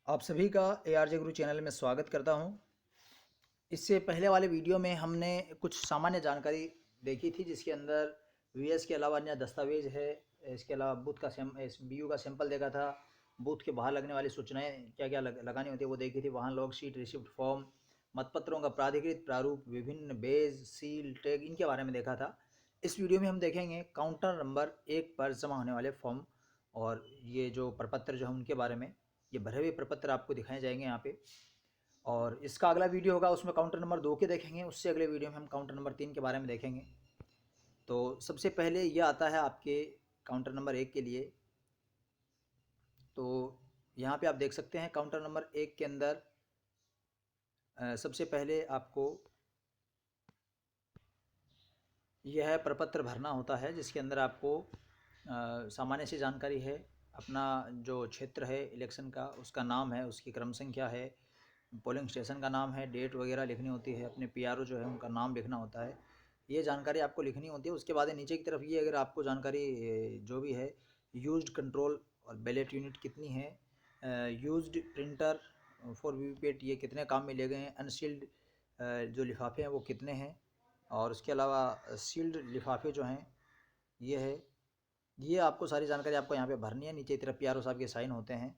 आप सभी का ARJ गुरु चैनल में स्वागत करता हूं। इससे पहले वाले वीडियो में हमने कुछ सामान्य जानकारी देखी थी, जिसके अंदर वीएस के अलावा अन्य दस्तावेज है। इसके अलावा बूथ का BU का सैंपल देखा था। बूथ के बाहर लगने वाली सूचनाएं क्या क्या लगानी होती है वो देखी थी। वाहन लॉग शीट, रिसिप्ट फॉर्म, मतपत्रों का प्राधिकृत प्रारूप, विभिन्न बेज, सील, टैग, इनके बारे में देखा था। इस वीडियो में हम देखेंगे काउंटर नंबर 1 पर जमा होने वाले फॉर्म और ये जो प्रपत्र जो है उनके बारे में। ये भरे हुए प्रपत्र आपको दिखाए जाएंगे यहाँ पे। और इसका अगला वीडियो होगा, उसमें काउंटर नंबर 2 के देखेंगे। उससे अगले वीडियो में हम काउंटर नंबर 3 के बारे में देखेंगे। तो सबसे पहले ये आता है आपके काउंटर नंबर 1 के लिए। तो यहाँ पे आप देख सकते हैं काउंटर नंबर 1 के अंदर सबसे पहले आपको यह प्रपत्र भरना होता है, जिसके अंदर आपको सामान्य सी जानकारी है। अपना जो क्षेत्र है इलेक्शन का, उसका नाम है, उसकी क्रम संख्या है, पोलिंग स्टेशन का नाम है, डेट वगैरह लिखनी होती है, अपने PRO जो है उनका नाम लिखना होता है। ये जानकारी आपको लिखनी होती है। उसके बाद नीचे की तरफ ये अगर आपको जानकारी जो भी है, यूज्ड कंट्रोल और बैलेट यूनिट कितनी है, यूज्ड प्रिंटर फॉर वीवीपैट ये कितने काम में ले गए हैं, अनसील्ड जो लिफाफे हैं वो कितने हैं, और उसके अलावा सील्ड लिफाफे जो हैं ये है। ये आपको सारी जानकारी आपको यहाँ पे भरनी है। नीचे की तरफ PRO साहब के साइन होते हैं।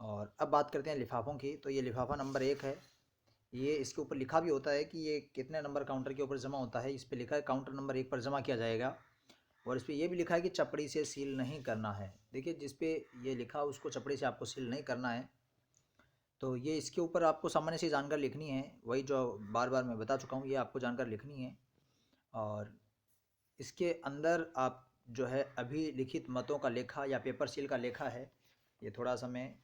और अब बात करते हैं लिफाफों की। तो ये लिफाफा नंबर 1 है। ये इसके ऊपर लिखा भी होता है कि ये कितने नंबर काउंटर के ऊपर जमा होता है। इस पर लिखा है काउंटर नंबर 1 पर जमा किया जाएगा। और इस पर यह भी लिखा है कि चपड़ी से सील नहीं करना है। देखिए, जिस पे ये लिखा उसको चपड़ी से आपको सील नहीं करना है। तो ये इसके ऊपर आपको सामान्य सी जानकारी लिखनी है, वही जो बार बार मैं बता चुका हूँ, ये आपको जानकारी लिखनी है। और इसके अंदर आप जो है अभी लिखित मतों का लेखा या पेपर सील का लेखा है, ये थोड़ा सा मैं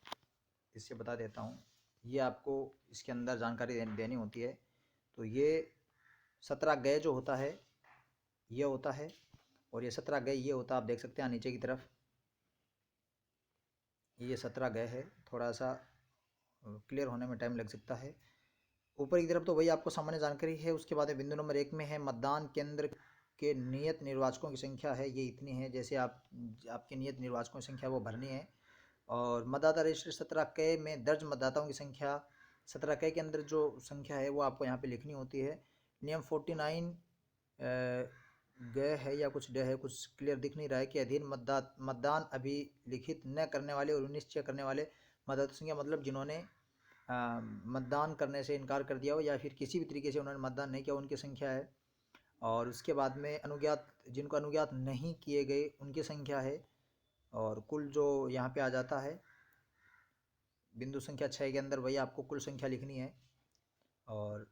इससे बता देता हूँ। ये आपको इसके अंदर जानकारी देनी होती है। तो ये 17 गए जो होता है ये होता है, और ये 17 गए ये होता है। आप देख सकते हैं नीचे की तरफ ये 17 गए है। थोड़ा सा क्लियर होने में टाइम लग सकता है। ऊपर की तरफ तो वही आपको सामान्य जानकारी है। उसके बाद बिंदु नंबर 1 में है मतदान केंद्र के नियत निर्वाचकों की संख्या है, ये इतनी है। जैसे आपके नियत निर्वाचकों की संख्या वो भरनी है। और मतदाता रजिस्टर 17 क में दर्ज मतदाताओं की संख्या 17 क के अंदर जो संख्या है वो आपको यहाँ पे लिखनी होती है। नियम 49 गए है या कुछ डे है, कुछ क्लियर दिख नहीं रहा है कि अधीन मतदान अभी लिखित न करने वाले और निश्चय करने वाले मतदाता संख्या, मतलब जिन्होंने मतदान करने से इनकार कर दिया हो या फिर किसी भी तरीके से उन्होंने मतदान नहीं किया, उनकी संख्या है। और उसके बाद में अनुज्ञात, जिनको अनुज्ञात नहीं किए गए उनकी संख्या है। और कुल जो यहाँ पे आ जाता है बिंदु संख्या 6 के अंदर, वही आपको कुल संख्या लिखनी है। और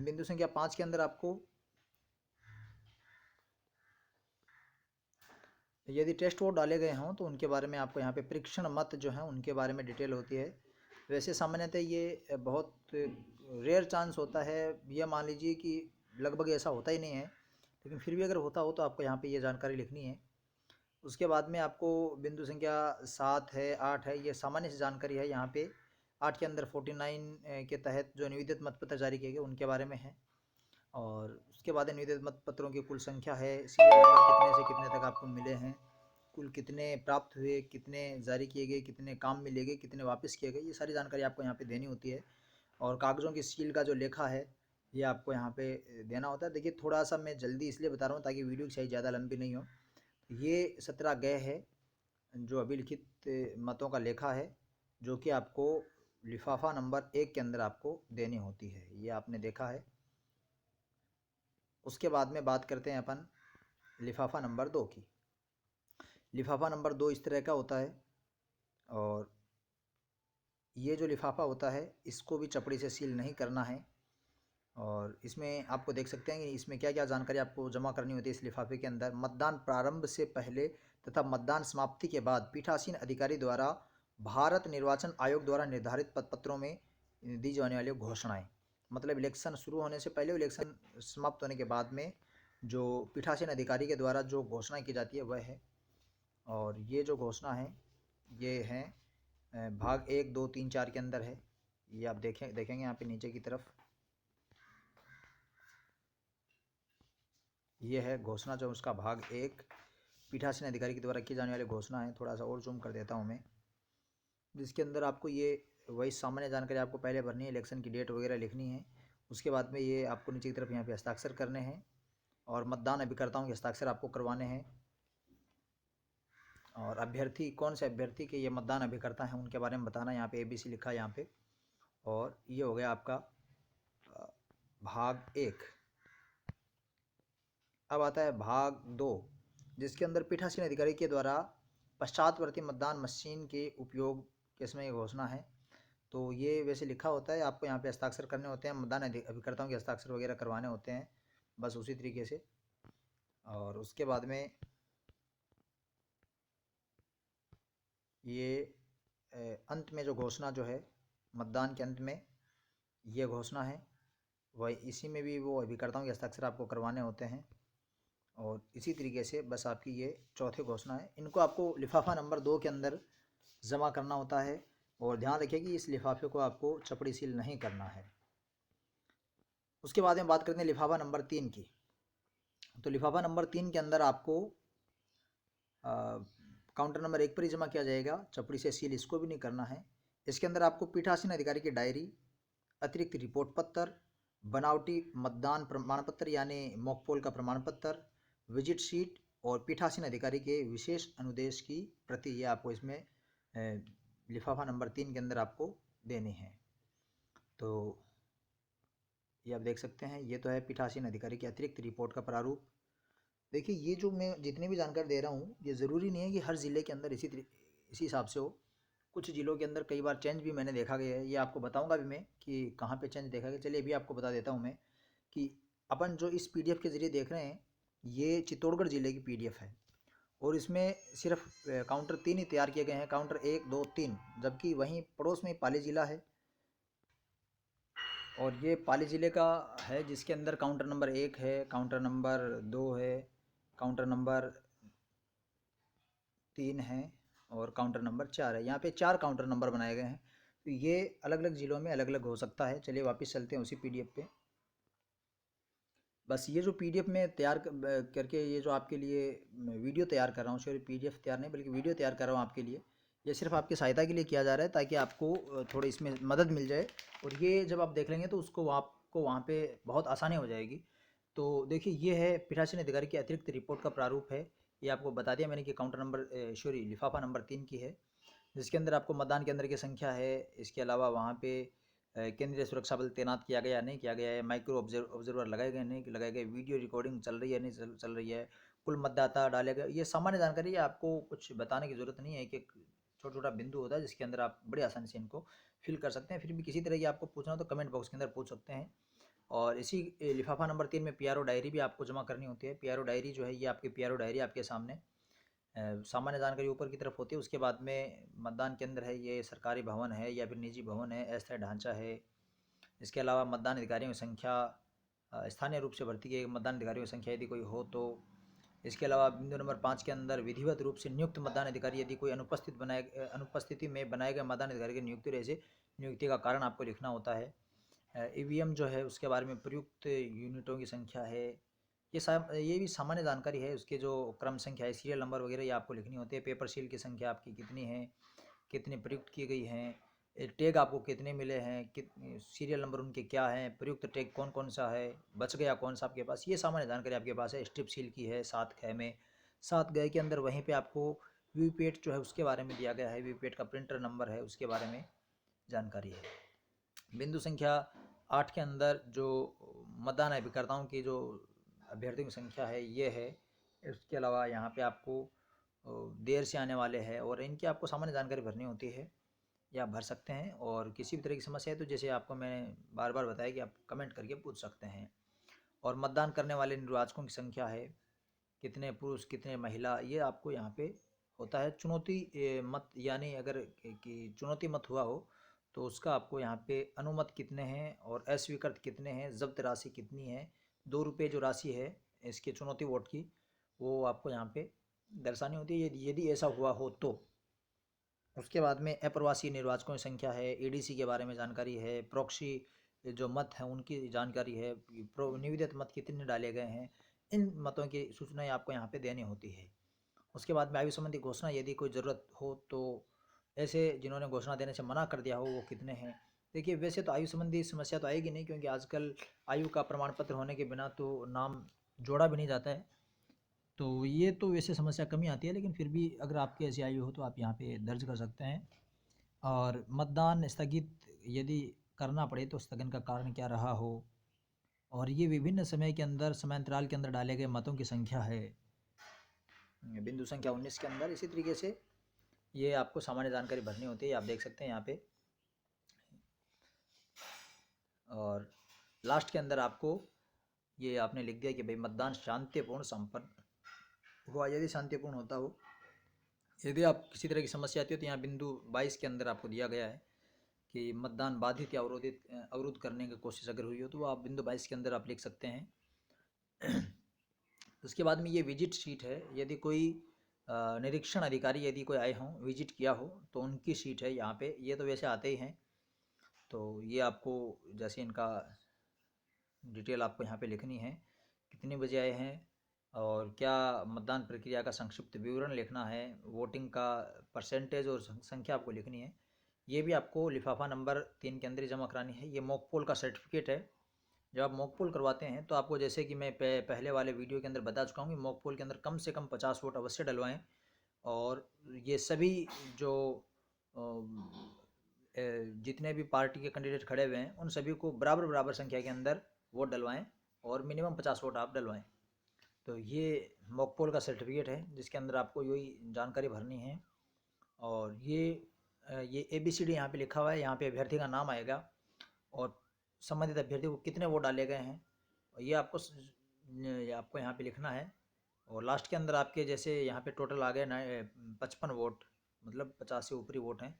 बिंदु संख्या 5 के अंदर आपको यदि टेस्ट वोट डाले गए हों तो उनके बारे में आपको यहाँ पे परीक्षण मत जो हैं उनके बारे में डिटेल होती है। वैसे सामान्यतः ये बहुत रेयर चांस होता है। यह मान लीजिए कि लगभग ऐसा होता ही नहीं है, लेकिन फिर भी अगर होता हो तो आपको यहाँ पे ये जानकारी लिखनी है। उसके बाद में आपको बिंदु संख्या 7 है, 8 है, ये सामान्य सी जानकारी है। यहाँ पे 8 के अंदर 49 के तहत जो निविदित मतपत्र जारी किए गए उनके बारे में है। और उसके बाद निवेदित मतपत्रों की कुल संख्या है, सीरियल नंबर कितने से कितने तक आपको मिले हैं, कुल कितने प्राप्त हुए, कितने जारी किए गए, कितने काम में ले गए, कितने वापस किए गए, ये सारी जानकारी आपको यहाँ पे देनी होती है। और कागज़ों की सील का जो लेखा है ये आपको यहाँ पे देना होता है। देखिए, थोड़ा सा मैं जल्दी इसलिए बता रहा हूँ ताकि वीडियो की साइज ज़्यादा लंबी नहीं हो। ये 17 गए है जो अभिलिखित मतों का लेखा है, जो कि आपको लिफाफा नंबर 1 के अंदर आपको देनी होती है। ये आपने देखा है। उसके बाद में बात करते हैं अपन लिफाफा नंबर 2 की। लिफाफा नंबर 2 इस तरह का होता है। और ये जो लिफाफा होता है इसको भी चपड़ी से सील नहीं करना है। और इसमें आपको देख सकते हैं कि इसमें क्या क्या जानकारी आपको जमा करनी होती है। इस लिफाफे के अंदर मतदान प्रारंभ से पहले तथा मतदान समाप्ति के बाद पीठासीन अधिकारी द्वारा भारत निर्वाचन आयोग द्वारा निर्धारित पदपत्रों में दी जाने वाली घोषणाएं, मतलब इलेक्शन शुरू होने से पहले, इलेक्शन समाप्त होने के बाद में जो पीठासीन अधिकारी के द्वारा जो घोषणा की जाती है वह है। और ये जो घोषणा है ये है भाग 1, 2, 3, 4 के अंदर है। ये आप देखेंगे यहाँ पे नीचे की तरफ ये है घोषणा, जो उसका भाग 1 पीठासीन अधिकारी के द्वारा की जाने वाली घोषणा है। थोड़ा सा और जूम कर देता हूँ मैं। जिसके अंदर आपको ये वही सामान्य जानकारी आपको पहले भरनी है, इलेक्शन की डेट वगैरह लिखनी है। उसके बाद में ये आपको नीचे की तरफ यहाँ पे हस्ताक्षर करने हैं और मतदान अभिकर्ताओं के हस्ताक्षर आपको करवाने हैं। और अभ्यर्थी कौन से अभ्यर्थी के ये मतदान अभिकर्ता हैं उनके बारे में बताना, यहाँ पे ABC लिखा है यहाँ पे। और ये हो गया आपका भाग 1। अब आता है भाग 2, जिसके अंदर पीठासीन अधिकारी के द्वारा पश्चातवर्ती मतदान मशीन के उपयोग के समय घोषणा है। तो ये वैसे लिखा होता है, आपको यहाँ पे हस्ताक्षर करने होते हैं, मतदान अभिकर्ताओं के हस्ताक्षर वगैरह करवाने होते हैं, बस उसी तरीके से। और उसके बाद में ये अंत में जो घोषणा जो है मतदान के अंत में ये घोषणा है, वही इसी में भी वो अभिकर्ताओं के हस्ताक्षर आपको करवाने होते हैं। और इसी तरीके से बस आपकी ये चौथी घोषणा है। इनको आपको लिफाफा नंबर 2 के अंदर जमा करना होता है। और ध्यान रखिए कि इस लिफाफे को आपको चपड़ी सील नहीं करना है। उसके बाद में बात करते हैं लिफाफा नंबर 3 की। तो लिफाफा नंबर 3 के अंदर आपको काउंटर नंबर 1 पर ही जमा किया जाएगा, चपड़ी से सील इसको भी नहीं करना है। इसके अंदर आपको पीठासीन अधिकारी की डायरी, अतिरिक्त रिपोर्ट पत्र, बनावटी मतदान प्रमाण पत्र यानी मॉकपोल का प्रमाण पत्र, विजिट शीट और पीठासीन अधिकारी के विशेष अनुदेश की प्रति ये आपको इसमें लिफाफा नंबर 3 के अंदर आपको देनी है। तो ये आप देख सकते हैं, ये तो है पीठासीन अधिकारी की अतिरिक्त रिपोर्ट का प्रारूप। देखिए ये जो मैं जितनी भी जानकारी दे रहा हूँ, ये ज़रूरी नहीं है कि हर ज़िले के अंदर इसी हिसाब से हो। कुछ ज़िलों के अंदर कई बार चेंज भी मैंने देखा गया है, ये आपको बताऊंगा भी मैं कि कहाँ पे चेंज देखा गया। चलिए अभी आपको बता देता हूँ मैं कि अपन जो इस PDF के ज़रिए देख रहे हैं, ये चित्तौड़गढ़ ज़िले की PDF है। और इसमें सिर्फ काउंटर 3 ही तैयार किए गए हैं, काउंटर 1, 2, 3, जबकि वहीं पड़ोस में पाली ज़िला है। और ये पाली ज़िले का है, जिसके अंदर काउंटर नंबर 1 है, काउंटर नंबर 2 है, काउंटर नंबर 3 है और काउंटर नंबर 4 है। यहाँ पे 4 काउंटर नंबर बनाए गए हैं। तो ये अलग अलग ज़िलों में अलग अलग हो सकता है। चलिए वापस चलते हैं उसी PDF पे। बस ये जो PDF में तैयार करके ये जो आपके लिए वीडियो तैयार कर रहा हूँ, सॉरी PDF तैयार नहीं बल्कि वीडियो तैयार कर रहा हूँ आपके लिए, ये सिर्फ आपकी सहायता के लिए किया जा रहा है ताकि आपको थोड़ी इसमें मदद मिल जाए। और ये जब आप देख लेंगे तो उसको आपको वहाँ पे बहुत आसानी हो जाएगी। तो देखिए ये है पीठासीन अधिकारी की अतिरिक्त रिपोर्ट का प्रारूप है। ये आपको बता दिया मैंने कि काउंटर नंबर सॉरी लिफाफा नंबर 3 की है, जिसके अंदर आपको मतदान केंद्र की संख्या है। इसके अलावा वहाँ पे केंद्रीय सुरक्षा बल तैनात किया गया नहीं किया गया है, माइक्रो ऑब्जर्वर लगाए गए नहीं लगाए गए, वीडियो रिकॉर्डिंग चल रही है नहीं चल रही है, कुल मतदाता डाले गए, ये सामान्य जानकारी है। आपको कुछ बताने की ज़रूरत नहीं है। एक छोटा छोटा बिंदु होता है जिसके अंदर आप बड़ी आसानी से इनको फिल कर सकते हैं। फिर भी किसी तरह की आपको पूछना हो तो कमेंट बॉक्स के अंदर पूछ सकते हैं। और इसी लिफाफा नंबर 3 में PRO डायरी भी आपको जमा करनी होती है। PRO डायरी जो है, ये आपकी PRO डायरी आपके सामने सामान्य जानकारी ऊपर की तरफ होती है। उसके बाद में मतदान केंद्र है, ये सरकारी भवन है या फिर निजी भवन है, अस्थायी ढांचा है। इसके अलावा मतदान अधिकारियों की संख्या, स्थानीय रूप से भर्ती किए गए मतदान अधिकारियों की संख्या यदि कोई हो तो। इसके अलावा बिंदु नंबर 5 के अंदर विधिवत रूप से नियुक्त मतदान अधिकारी यदि कोई अनुपस्थिति में बनाए गए मतदान अधिकारी की नियुक्ति रहे से नियुक्ति का कारण आपको लिखना होता है। EVM जो है उसके बारे में प्रयुक्त यूनिटों की संख्या है, ये भी सामान्य जानकारी है। उसके जो क्रम संख्या है, सीरियल नंबर वगैरह ये आपको लिखनी होती है। पेपर सील की संख्या आपकी कितनी है, कितनी प्रयुक्त की गई हैं, टैग आपको कितने मिले हैं, सीरियल नंबर उनके क्या हैं, प्रयुक्त टैग कौन कौन सा है, बच गया कौन सा आपके पास, ये सामान्य जानकारी आपके पास है। स्ट्रिप सील की है 7 ख में, 7 ग के अंदर वहीं पे आपको वीवीपैट जो है उसके बारे में दिया गया है, वीवीपैट का प्रिंटर नंबर है उसके बारे में जानकारी है। बिंदु संख्या 8 के अंदर जो मतदान अभिकर्ताओं की जो अभ्यर्थियों की संख्या है ये है। इसके अलावा यहाँ पे आपको देर से आने वाले हैं और इनकी आपको सामान्य जानकारी भरनी होती है, या आप भर सकते हैं। और किसी भी तरह की समस्या है तो जैसे आपको मैंने बार बार बताया कि आप कमेंट करके पूछ सकते हैं। और मतदान करने वाले निर्वाचकों की संख्या है, कितने पुरुष कितने महिला, ये आपको यहाँ पे होता है। चुनौती मत यानी अगर कि चुनौती मत हुआ हो तो उसका आपको यहाँ पे अनुमत कितने हैं और अस्वीकृत कितने हैं, जब्त राशि कितनी है, 2 रुपये जो राशि है इसके चुनौती वोट की, वो आपको यहाँ पे दर्शानी होती है यदि ऐसा हुआ हो तो। उसके बाद में अप्रवासी निर्वाचकों की संख्या है, EDC के बारे में जानकारी है, प्रॉक्सी जो मत हैं उनकी जानकारी है, निविदित मत कितने डाले गए हैं, इन मतों की सूचनाएं आपको यहाँ पे देनी होती है। उसके बाद में आयु संबंधी घोषणा यदि कोई ज़रूरत हो तो ऐसे जिन्होंने घोषणा देने से मना कर दिया हो वो कितने हैं। देखिए वैसे तो आयु संबंधी समस्या तो आएगी नहीं, क्योंकि आजकल आयु का प्रमाण पत्र होने के बिना तो नाम जोड़ा भी नहीं जाता है, तो ये तो वैसे समस्या कम ही आती है। लेकिन फिर भी अगर आपकी ऐसी आयु हो तो आप यहाँ पे दर्ज कर सकते हैं। और मतदान स्थगित यदि करना पड़े तो स्थगन का कारण क्या रहा हो, और ये विभिन्न समय के अंदर समयांतराल के अंदर डाले गए मतों की संख्या है बिंदु संख्या 19 के अंदर। इसी तरीके से ये आपको सामान्य जानकारी भरनी होती है, आप देख सकते हैं यहाँ पे। और लास्ट के अंदर आपको ये आपने लिख दिया कि भाई मतदान शांतिपूर्ण संपन्न हुआ, यदि शांतिपूर्ण होता हो। यदि आप किसी तरह की समस्या आती हो तो यहाँ बिंदु 22 के अंदर आपको दिया गया है कि मतदान बाधित या अवरुद्ध करने की कोशिश अगर हुई हो तो वो आप बिंदु 22 के अंदर आप लिख सकते हैं। उसके बाद में ये विजिट शीट है, यदि कोई निरीक्षण अधिकारी यदि कोई आए हों, विजिट किया हो, तो उनकी शीट है यहाँ पे। ये तो वैसे आते ही हैं, तो ये आपको जैसे इनका डिटेल आपको यहाँ पे लिखनी है, कितने बजे आए हैं और क्या मतदान प्रक्रिया का संक्षिप्त विवरण लिखना है, वोटिंग का परसेंटेज और संख्या आपको लिखनी है। ये भी आपको लिफाफा नंबर 3 के अंदर ही जमा करानी है। ये मॉक पोल का सर्टिफिकेट है। जब आप मॉक पोल करवाते हैं तो आपको, जैसे कि मैं पहले वाले वीडियो के अंदर बता चुका हूँ कि मॉक पोल के अंदर कम से कम 50 वोट अवश्य डलवाएं। और ये सभी जो जितने भी पार्टी के कैंडिडेट खड़े हुए हैं उन सभी को बराबर बराबर संख्या के अंदर वोट डलवाएं और मिनिमम 50 वोट आप डलवाएं। तो ये मॉक पोल का सर्टिफिकेट है जिसके अंदर आपको यही जानकारी भरनी है। और ये ABCD यहाँ पे लिखा हुआ है, यहाँ पे अभ्यर्थी का नाम आएगा और संबंधित अभ्यर्थी को कितने वोट डाले गए हैं, और ये आपको यहाँ पे लिखना है। और लास्ट के अंदर आपके जैसे यहाँ पे टोटल आ गए 55 वोट, मतलब 50 से ऊपरी वोट हैं,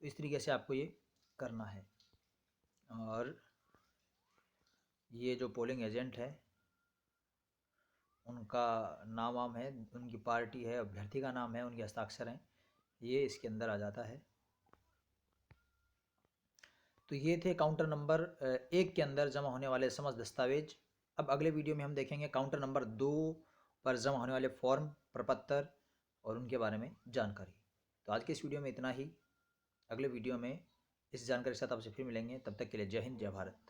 तो इस तरीके से आपको ये करना है। और ये जो पोलिंग एजेंट है उनका नाम वाम है, उनकी पार्टी है, अभ्यर्थी का नाम है, उनके हस्ताक्षर हैं, ये इसके अंदर आ जाता है। तो ये थे काउंटर नंबर 1 के अंदर जमा होने वाले समस्त दस्तावेज। अब अगले वीडियो में हम देखेंगे काउंटर नंबर 2 पर जमा होने वाले फॉर्म, प्रपत्र और उनके बारे में जानकारी। तो आज के इस वीडियो में इतना ही। अगले वीडियो में इस जानकारी के साथ आपसे फिर मिलेंगे। तब तक के लिए जय हिंद, जय भारत।